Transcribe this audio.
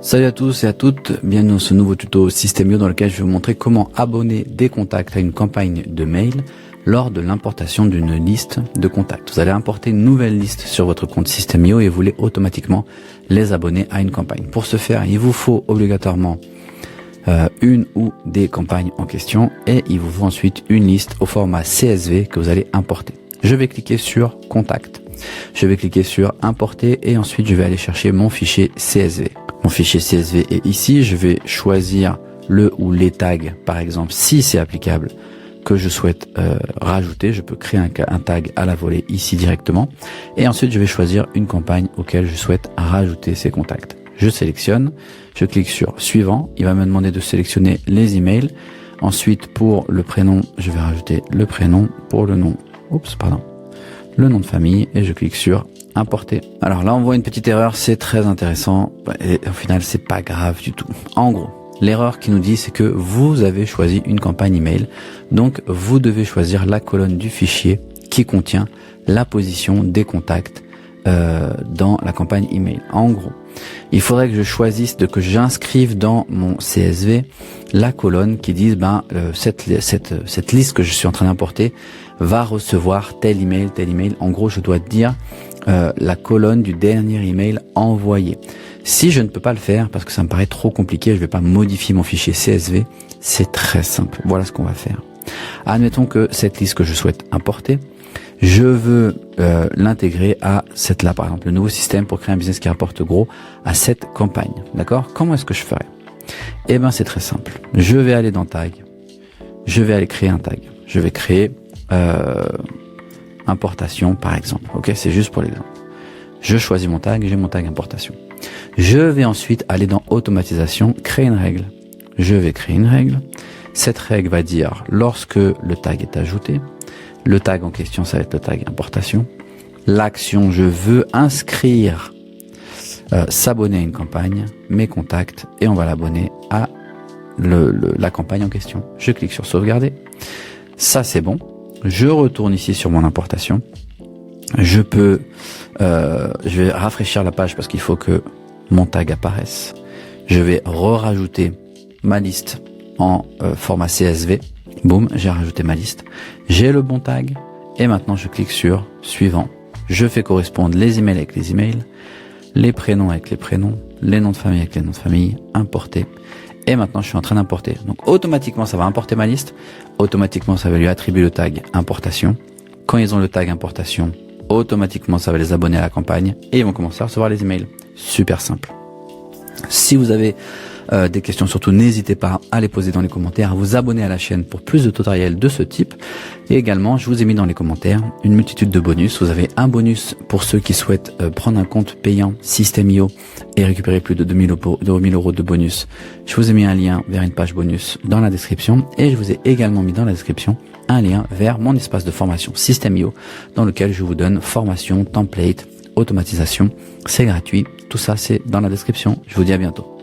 Salut à tous et à toutes, bienvenue dans ce nouveau tuto System.io dans lequel je vais vous montrer comment abonner des contacts à une campagne de mail lors de l'importation d'une liste de contacts. Vous allez importer une nouvelle liste sur votre compte System.io et vous voulez automatiquement les abonner à une campagne. Pour ce faire, il vous faut obligatoirement une ou des campagnes en question et il vous faut ensuite une liste au format CSV que vous allez importer. Je vais cliquer sur Contact, je vais cliquer sur Importer et ensuite je vais aller chercher mon fichier CSV. Mon fichier CSV est ici, je vais choisir le ou les tags par exemple si c'est applicable que je souhaite rajouter. Je peux créer un tag à la volée ici directement et ensuite je vais choisir une campagne auquel je souhaite rajouter ces contacts. Je sélectionne, je clique sur suivant, il va me demander de sélectionner les emails. Ensuite pour le prénom, je vais rajouter le prénom, pour le nom, le nom de famille et je clique sur importer. Alors là on voit une petite erreur, c'est très intéressant et au final c'est pas grave du tout. En gros, l'erreur qui nous dit c'est que vous avez choisi une campagne email, donc vous devez choisir la colonne du fichier qui contient la position des contacts dans la campagne email. En gros, il faudrait que je choisisse, que j'inscrive dans mon CSV la colonne qui dise cette liste que je suis en train d'importer va recevoir tel email. En gros, je dois dire la colonne du dernier email envoyé. Si je ne peux pas le faire parce que ça me paraît trop compliqué, je ne vais pas modifier mon fichier CSV. C'est très simple. Voilà ce qu'on va faire. Admettons que cette liste que je souhaite importer, je veux l'intégrer à cette là, par exemple, le nouveau système pour créer un business qui rapporte gros à cette campagne. D'accord? Comment est-ce que je ferai? Eh ben, c'est très simple. Je vais aller dans Tag. Je vais aller créer un tag. Je vais créer importation, par exemple. Ok? C'est juste pour l'exemple. Je choisis mon tag, j'ai mon tag importation. Je vais ensuite aller dans automatisation, créer une règle. Je vais créer une règle. Cette règle va dire lorsque le tag est ajouté, le tag en question, ça va être le tag importation. L'action, je veux inscrire, s'abonner à une campagne, mes contacts, et on va l'abonner à la campagne en question. Je clique sur sauvegarder. Ça, c'est bon. Je retourne ici sur mon importation. Je vais rafraîchir la page parce qu'il faut que mon tag apparaisse. Je vais rajouter ma liste en format CSV. Boum, j'ai rajouté ma liste. J'ai le bon tag et maintenant je clique sur suivant. Je fais correspondre les emails avec les emails, les prénoms avec les prénoms, les noms de famille avec les noms de famille, importer. Et maintenant je suis en train d'importer. Donc automatiquement ça va importer ma liste. Automatiquement ça va lui attribuer le tag importation. Quand ils ont le tag importation, automatiquement ça va les abonner à la campagne et ils vont commencer à recevoir les emails. Super simple. Si vous avez des questions, surtout n'hésitez pas à les poser dans les commentaires, à vous abonner à la chaîne pour plus de tutoriels de ce type. Et également, je vous ai mis dans les commentaires une multitude de bonus. Vous avez un bonus pour ceux qui souhaitent prendre un compte payant System.io et récupérer plus de 2000 euros de bonus. Je vous ai mis un lien vers une page bonus dans la description et je vous ai également mis dans la description un lien vers mon espace de formation System.io dans lequel je vous donne formation, template, automatisation. C'est gratuit. Tout ça, c'est dans la description. Je vous dis à bientôt.